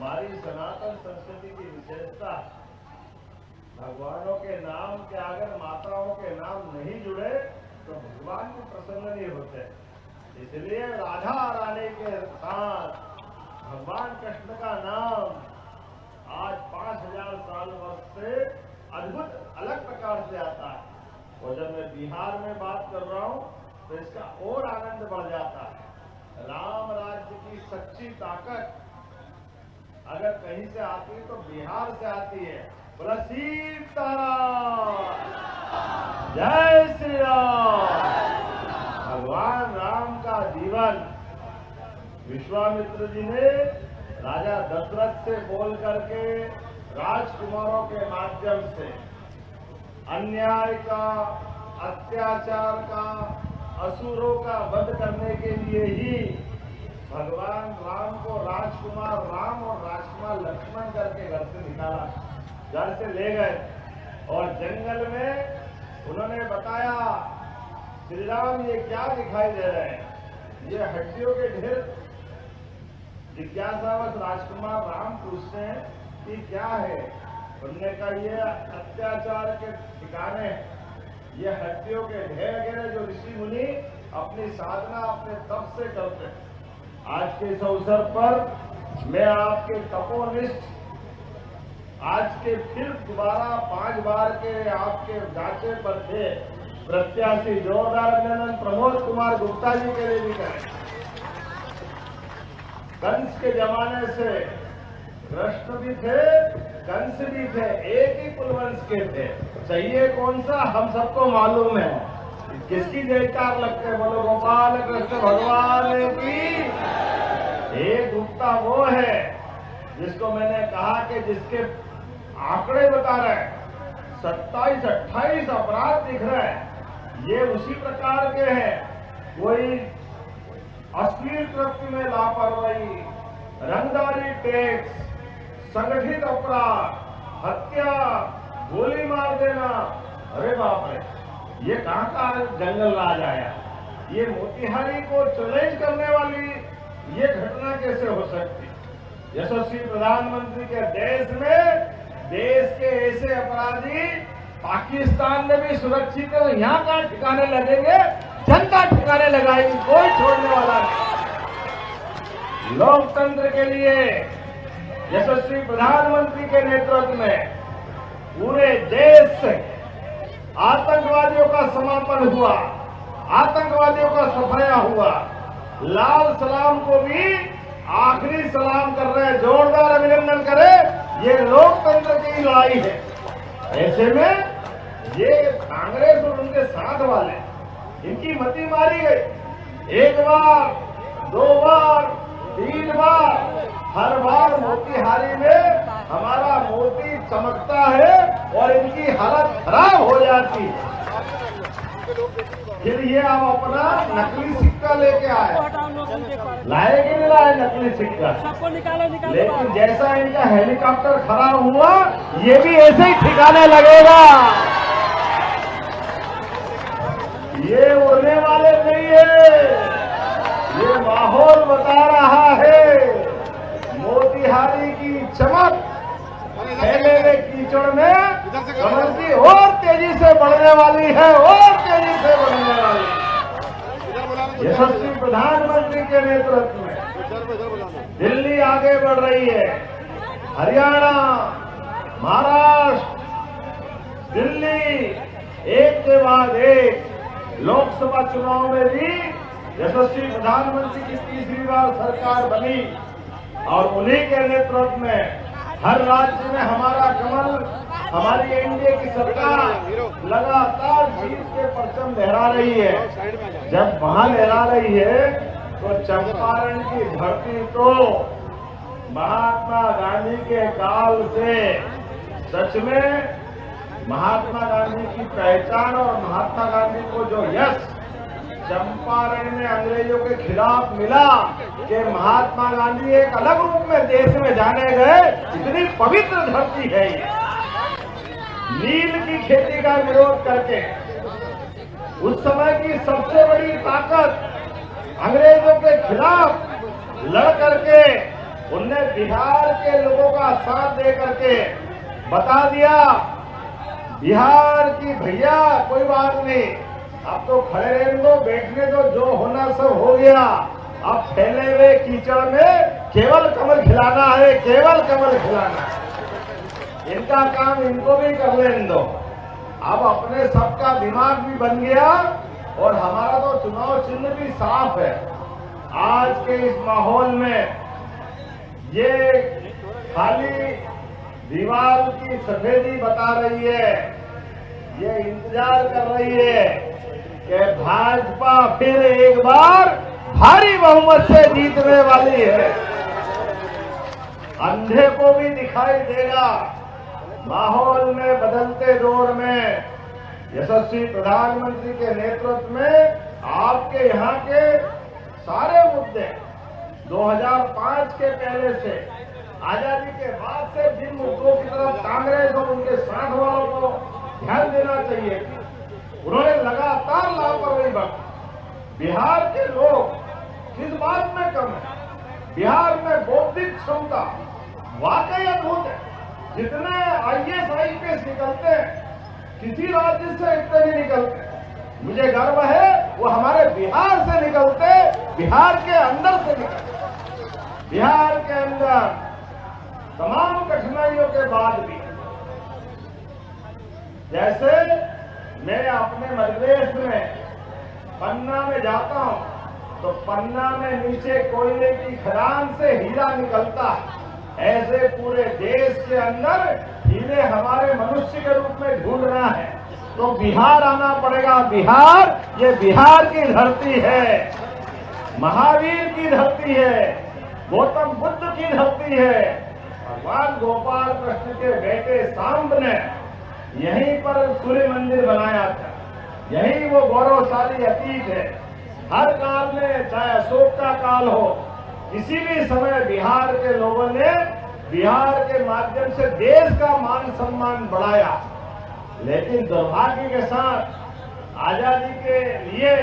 हमारी सनातन संस्कृति की विशेषता, भगवानों के नाम के अगर माताओं के नाम नहीं जुड़े तो भगवान भी प्रसन्न नहीं होते। इसलिए राधा रानी के साथ भगवान कृष्ण का नाम आज 5000 साल वर्ष से अद्भुत अलग प्रकार से आता है। और जब मैं बिहार में बात कर रहा हूं तो इसका और आनंद बढ़ जाता है। राम राज्य की सच्ची ताकत अगर कहीं से आती है तो बिहार से आती है। बोला सीताराम, जय श्री राम। भगवान राम का जीवन विश्वामित्र जी ने राजा दशरथ से बोल करके राजकुमारों के माध्यम से अन्याय का, अत्याचार का, असुरों का वध करने के लिए ही भगवान राम को राजकुमार राम और राजकुमार लक्ष्मण करके घर से निकाला, घर से ले गए और जंगल में उन्होंने बताया, श्री राम ये क्या दिखाई दे रहे हैं? ये हड्डियों के ढेर। जिज्ञासावश राजकुमार राम पूछते हैं कि क्या है? उन्होंने कहा ये अत्याचार के ठिकाने, ये हड्डियों के ढेर गिरे जो ऋषि मुनि अपनी साधना अपने तप से करते हैं। आज के इस अवसर पर मैं आपके तपोनिष्ठ, आज के फिर दोबारा 5 बार के आपके जांचे पर थे प्रत्याशी जोरदार अभिनंदन प्रमोद कुमार गुप्ता जी के लिए भी करें। कंस के जमाने से कृष्ण भी थे, कंस भी थे, एक ही कुलवंश के थे। चाहिए कौन सा हम सबको मालूम है। किसकी जयकार लगते हैं? बोलो गोपाल कृष्ण भगवान की। एक गुप्ता वो है जिसको मैंने कहा कि जिसके आंकड़े बता रहे हैं 27-28 अपराध दिख रहे हैं, ये उसी प्रकार के हैं। कोई अश्लील कृत्य में लापरवाही, रंगदारी टैक्स, संगठित अपराध, हत्या, गोली मार देना, अरे बाप रे, ये कहां का जंगल राज आया? ये मोतिहारी को चैलेंज करने वाली ये घटना कैसे हो सकती? यशस्वी प्रधानमंत्री के देश में देश के ऐसे अपराधी पाकिस्तान में भी सुरक्षित है, यहाँ कहां ठिकाने लगेंगे? जनता ठिकाने लगाएगी, कोई छोड़ने वाला नहीं। लोकतंत्र के लिए यशस्वी प्रधानमंत्री के नेतृत्व में पूरे देश से आतंकवादियों का समापन हुआ, आतंकवादियों का सफाया हुआ। लाल सलाम को भी आखिरी सलाम कर रहे हैं, जोरदार अभिनंदन करें। ये लोकतंत्र की लड़ाई है। ऐसे में ये कांग्रेस और उनके साथ वाले, इनकी मति मारी गई। 1 बार, 2 बार, 3 बार, हर बार मोतिहारी में हमारा मोती चमकता है और इनकी हालत खराब हो जाती है। फिर ये आप अपना नकली सिक्का लेके आए, लाए कि नहीं लाए नकली सिक्का? लेकिन जैसा इनका हेलीकॉप्टर खराब हुआ, ये भी ऐसे ही ठिकाने लगेगा। ये उड़ने वाले नहीं है, ये माहौल बता रहा है। मोतिहारी की चमक फैले हुए कीचड़ में कमल की और तेजी से बढ़ने वाली है, और तेजी से बढ़ने वाली है। यशस्वी प्रधानमंत्री के नेतृत्व में दिल्ली आगे बढ़ रही है। हरियाणा, महाराष्ट्र, दिल्ली एक के बाद एक लोकसभा चुनाव में भी यशस्वी प्रधानमंत्री की 3री बार सरकार बनी और उन्हीं के नेतृत्व में हर राज्य में हमारा कमल, हमारी एनडीए की सरकार लगातार जीत के परचम लहरा रही है। जब वहां लहरा रही है तो चंपारण की धरती तो महात्मा गांधी के काल से सच में महात्मा गांधी की पहचान और महात्मा गांधी को जो यश चंपारण में अंग्रेजों के खिलाफ मिला कि महात्मा गांधी एक अलग रूप में देश में जाने गए। इतनी पवित्र धरती है ये। नील की खेती का विरोध करके उस समय की सबसे बड़ी ताकत अंग्रेजों के खिलाफ लड़ करके उनने बिहार के लोगों का साथ दे करके बता दिया, बिहार की भैया कोई बात नहीं, अब तो खड़े रहने दो, बैठने दो, जो होना सब हो गया। अब फैले हुए कीचड़ में केवल कमल खिलाना है, केवल कमल खिलाना है। इनका काम इनको भी कर लेने दो। अब अपने सबका दिमाग भी बन गया और हमारा तो चुनाव चिन्ह भी साफ है। आज के इस माहौल में ये खाली दीवार की सफेदी बता रही है, ये इंतजार कर रही है कि भाजपा फिर एक बार भारी बहुमत से जीतने वाली है। अंधे को भी दिखाई देगा। माहौल में बदलते दौर में यशस्वी प्रधानमंत्री के नेतृत्व में आपके यहाँ के सारे मुद्दे 2005 के पहले से आजादी के बाद से जिन मुद्दों की तरफ कांग्रेस और उनके साथ वालों को ध्यान देना चाहिए, उन्होंने लगातार लापरवाही बरती। बिहार के लोग किस बात में कम है? बिहार में बौद्धिक क्षमता वाकई अद्भुत है। जितने IAS IPS निकलते हैं, किसी राज्य से इतने नहीं निकलते। मुझे गर्व है वो हमारे बिहार से निकलते, बिहार के अंदर से निकलते। बिहार के अंदर तमाम कठिनाइयों के बाद भी, जैसे मैं अपने मध्यप्रदेश में पन्ना में जाता हूं तो पन्ना में नीचे कोयले की खदान से हीरा निकलता है, ऐसे पूरे देश के अंदर हीरे हमारे मनुष्य के रूप में ढूंढ रहा है तो बिहार आना पड़ेगा। बिहार, ये बिहार की धरती है, महावीर की धरती है, गौतम बुद्ध की धरती है। भगवान गोपाल कृष्ण के बेटे सांब ने यहीं पर सूर्य मंदिर बनाया था, यही वो गौरवशाली अतीत है। हर काल में, चाहे अशोक का काल हो, किसी भी समय बिहार के लोगों ने बिहार के माध्यम से देश का मान सम्मान बढ़ाया। लेकिन दुर्भाग्य के साथ आजादी के लिए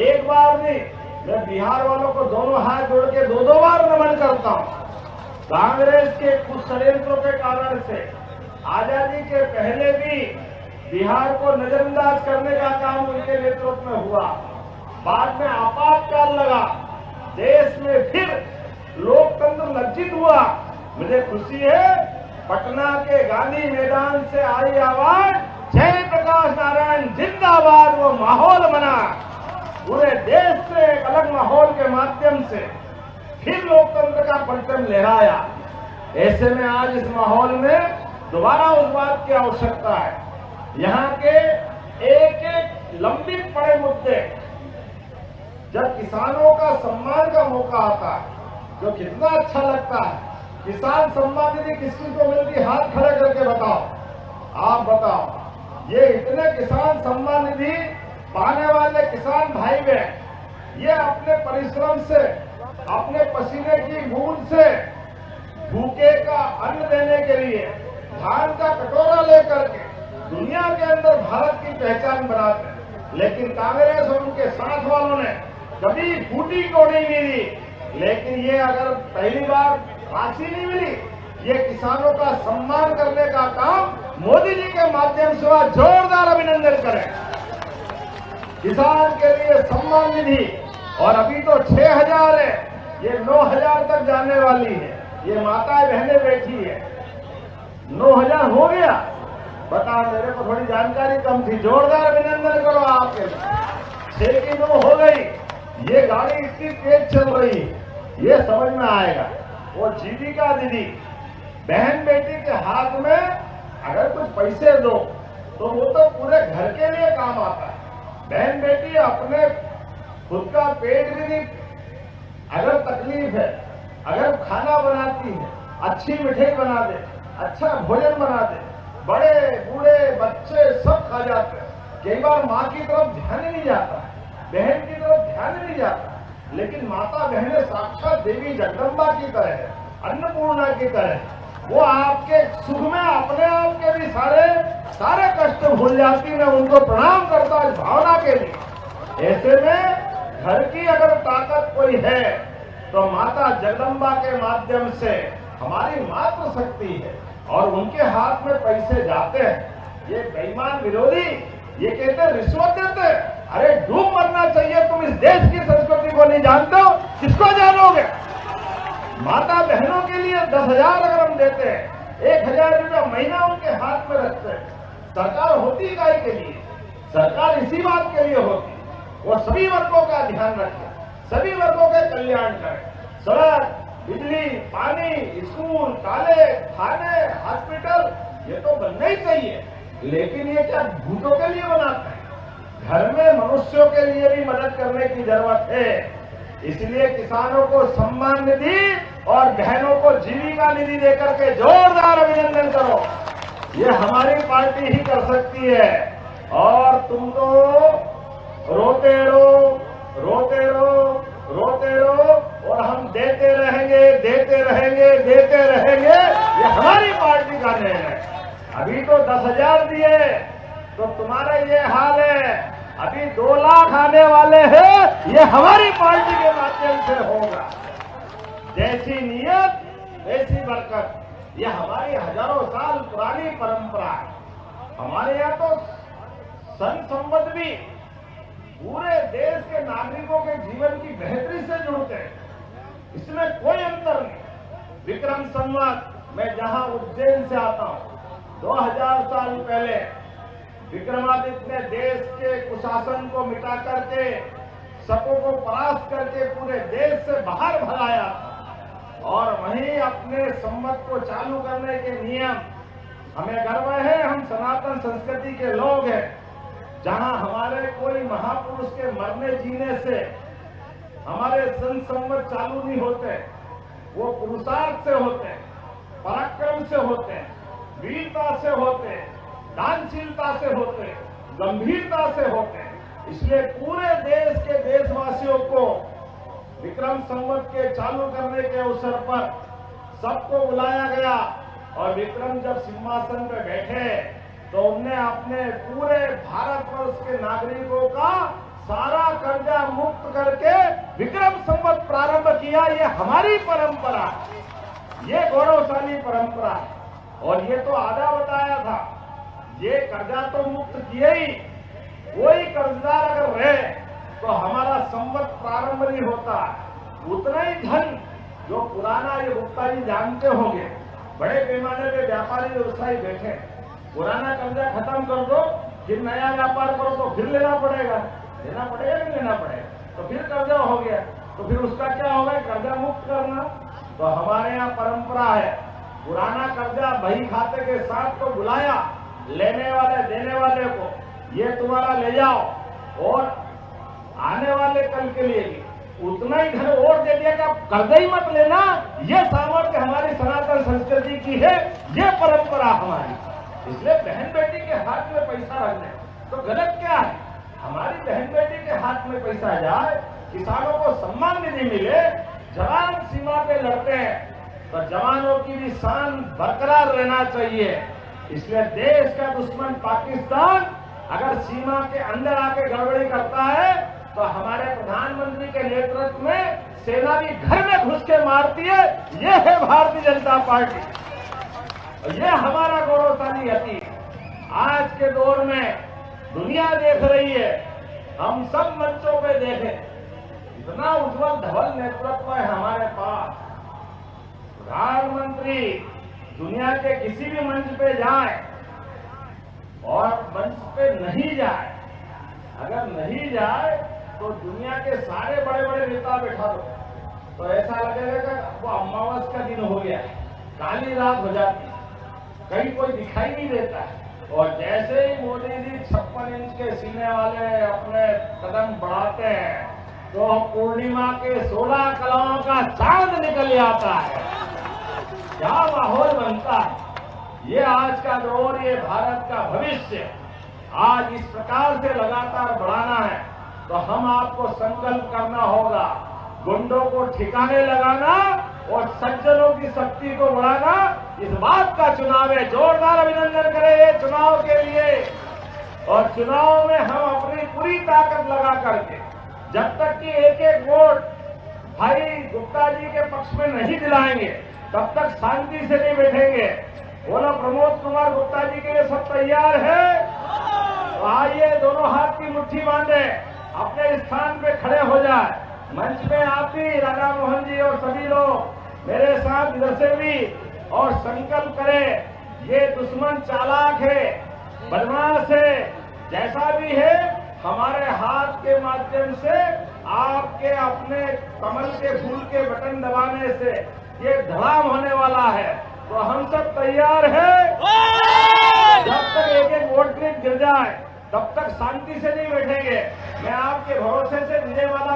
एक बार नहीं, मैं बिहार वालों को दोनों हाथ जोड़ के दो बार नमन करता हूं। कांग्रेस के कुछ षड्यंत्रों के कारण से आजादी के पहले भी बिहार को नजरअंदाज करने का काम उनके नेतृत्व में हुआ। बाद में आपातकाल लगा, देश में फिर लोकतंत्र लज्जित हुआ। मुझे खुशी है, पटना के गांधी मैदान से आई आवाज जय प्रकाश नारायण जिंदाबाद, वो माहौल बना। पूरे देश से एक अलग माहौल के माध्यम से फिर लोकतंत्र का परचम लहराया। ऐसे में आज इस माहौल में दोबारा उस बात की आवश्यकता है। यहाँ के एक एक लंबित पड़े मुद्दे, जब किसानों का सम्मान का मौका आता है, जो कितना अच्छा लगता है। किसान सम्मान निधि किसी को मिलती, हाथ खड़े करके बताओ, आप बताओ। ये इतने किसान सम्मान निधि पाने वाले किसान भाई बहन, ये अपने परिश्रम से, अपने पसीने की बूंद से भूखे का अन्न देने के लिए धान का कटोरा लेकर के दुनिया के अंदर भारत की पहचान बनाते हैं। लेकिन कांग्रेस और उनके साथ वालों ने कभी फूटी कौड़ी नहीं दी। लेकिन ये अगर पहली बार राशि नहीं मिली, ये किसानों का सम्मान करने का काम मोदी जी के माध्यम से हुआ। जोरदार अभिनंदन करें किसान के लिए सम्मान निधि। और अभी तो 6,000 है, ये 9,000 तक जाने वाली है। ये माताएं बहनें बैठी है, 9,000 हो गया। बता, मेरे को थोड़ी जानकारी कम थी। जोरदार अभिनंदन करो आपके। 6 की 9 हो गई। ये गाड़ी इतनी तेज चल रही, ये समझ में आएगा। वो जीविका दीदी, बहन बेटी के हाथ में अगर कुछ पैसे दो तो वो तो पूरे घर के लिए काम आता है। बहन बेटी अपने खुद का पेट भी नहीं, अगर तकलीफ है, अगर खाना बनाती है, अच्छी मिठाई बना दे, अच्छा भोजन बना दे, बड़े बूढ़े बच्चे सब खा जाते हैं। कई बार माँ की तरफ ध्यान ही नहीं जाता, बहन की तरफ ध्यान ही नहीं जाता। लेकिन माता बहनें साक्षात देवी जगदम्बा की तरह है, अन्नपूर्णा की तरह है। वो आपके सुख में अपने आप के भी सारे कष्ट भूल जाती। मैं उनको प्रणाम करता इस भावना के लिए। ऐसे में घर की अगर ताकत कोई है तो माता जगदम्बा के माध्यम से हमारी मातृ शक्ति है और उनके हाथ में पैसे जाते हैं। ये बेईमान विरोधी ये कहते हैं रिश्वत देते हैं। अरे डूब मरना चाहिए, तुम इस देश की संस्कृति को नहीं जानते हो, किसको जानोगे? माता बहनों के लिए 10,000 अगर हम देते हैं, 1,000 रुपया महीना उनके हाथ में रखते हैं। सरकार होती गाय के लिए, सरकार इसी बात के लिए होती, वो सभी वर्गों का ध्यान रखे, सभी वर्गों के कल्याण करे। सड़क, बिजली, पानी, स्कूल, कॉलेज, थाने, हॉस्पिटल ये तो बनना ही चाहिए, लेकिन ये क्या भूतों के लिए बनाते हैं? घर में मनुष्यों के लिए भी मदद करने की जरूरत है। इसलिए किसानों को सम्मान निधि और बहनों को जीविका निधि देकर के जोरदार अभिनंदन करो। ये हमारी पार्टी ही कर सकती है। और तुम तो रोते रहो, रोते रहो, रोते रहो और हम देते रहेंगे, देते रहेंगे, देते रहेंगे। ये हमारी पार्टी का निर्णय है। अभी तो 10,000 दिए तो तुम्हारा ये हाल है, अभी 2 लाख आने वाले हैं, ये हमारी पार्टी के माध्यम से होगा। जैसी नियत वैसी बरकत, ये हमारी हजारों साल पुरानी परंपरा है। हमारे यहाँ तो सन संवत भी पूरे देश के नागरिकों के जीवन की बेहतरी से जुड़ते हैं, इसमें कोई अंतर नहीं। विक्रम संवत मैं जहां उज्जैन से आता हूं, 2000 साल पहले विक्रमादित्य ने देश के कुशासन को मिटा करके सबों को परास्त करके पूरे देश से बाहर भगाया और वहीं अपने संवत को चालू करने के नियम। हमें गर्व है, हम सनातन संस्कृति के लोग हैं। जहां हमारे कोई महापुरुष के मरने जीने से हमारे संवत चालू नहीं होते, वो पुरुषार्थ से होते हैं, पराक्रम से होते हैं, वीरता से होते हैं, दानशीलता से होते हैं, गंभीरता से होते हैं। इसलिए पूरे देश के देशवासियों को विक्रम संवत के चालू करने के अवसर पर सबको बुलाया गया और विक्रम जब सिंहासन पे बैठे तो उन्हें अपने पूरे भारतवर्ष के नागरिकों का सारा कर्जा मुक्त करके विक्रम संवत प्रारंभ किया। ये हमारी परंपरा है, ये गौरवशाली परंपरा है। और ये तो आधा बताया था, ये कर्जा तो मुक्त किए ही, कोई कर्जदार अगर रहे तो हमारा संवत प्रारंभ नहीं होता। उतना ही धन जो पुराना, ये गुप्ता जी जानते होंगे, बड़े पैमाने पे व्यापारी व्यवसायी बैठे, पुराना कर्जा खत्म कर दो, फिर नया व्यापार करो तो फिर लेना पड़ेगा, लेना पड़ेगा नहीं लेना पड़ेगा, तो फिर कर्जा हो गया, तो फिर उसका क्या होगा, कर्जा मुक्त करना। तो हमारे यहाँ परंपरा है, पुराना कर्जा बही खाते के साथ तो बुलाया, लेने वाले देने वाले को, ये तुम्हारा ले जाओ और आने वाले कल के लिए भी उतना ही धन और दे दिया कि आप कर्जा ही मत लेना। ये सामर्थ्य हमारी सनातन संस्कृति की है, ये परंपरा हमारी। इसलिए बहन बेटी के हाथ में पैसा रखना तो गलत क्या है? हमारी बहन बेटी के हाथ में पैसा जाए, किसानों को सम्मान निधि मिले, जवान सीमा पे लड़ते हैं तो जवानों की भी शान बरकरार रहना चाहिए। इसलिए देश का दुश्मन पाकिस्तान अगर सीमा के अंदर आके गड़बड़ी करता है तो हमारे प्रधानमंत्री के नेतृत्व में सेना भी घर में घुस के मारती है। ये है भारतीय जनता पार्टी, ये हमारा गौरवशाली अतीत। आज के दौर में दुनिया देख रही है, हम सब मंचों पे देखें, इतना उज्जवल धवल नेतृत्व है हमारे पास। प्रधानमंत्री दुनिया के किसी भी मंच पे जाए और मंच पे नहीं जाए, अगर नहीं जाए तो दुनिया के सारे बड़े बड़े नेता बैठा दो तो ऐसा लगेगा कि वो अमावस का दिन हो गया, काली रात हो जाती, कहीं कोई दिखाई नहीं देता है। और जैसे ही मोदी जी 56 इंच के सीने वाले अपने कदम बढ़ाते हैं तो पूर्णिमा के 16 कलाओं का चांद निकल आता है। क्या माहौल बनता है। ये आज का दौर, ये भारत का भविष्य आज इस प्रकार से लगातार बढ़ाना है तो हम आपको संकल्प करना होगा, गुंडों को ठिकाने लगाना और सज्जनों की शक्ति को बढ़ाना। इस बात का चुनाव है, जोरदार अभिनंदन करें ये चुनाव के लिए। और चुनाव में हम अपनी पूरी ताकत लगा करके, जब तक कि एक एक वोट भाई गुप्ता जी के पक्ष में नहीं दिलाएंगे तब तक शांति से नहीं बैठेंगे। बोलो प्रमोद कुमार गुप्ता जी के लिए सब तैयार है? तो आइए दोनों हाथ की मुट्ठी बांधे, अपने स्थान पे खड़े हो जाए। मंच में आप भी, राधा मोहन जी और सभी लोग मेरे साथ इधर से भी, और संकल्प करें, ये दुश्मन चालाक है, बदमाश है, जैसा भी है, हमारे हाथ के माध्यम से आपके अपने कमल के फूल के बटन दबाने से ये धड़ाम होने वाला है। तो हम सब तैयार हैं। जब तक एक एक वोट क्लिप गिर जाए तब तक शांति से नहीं बैठेंगे। मैं आपके भरोसे से विजय वाला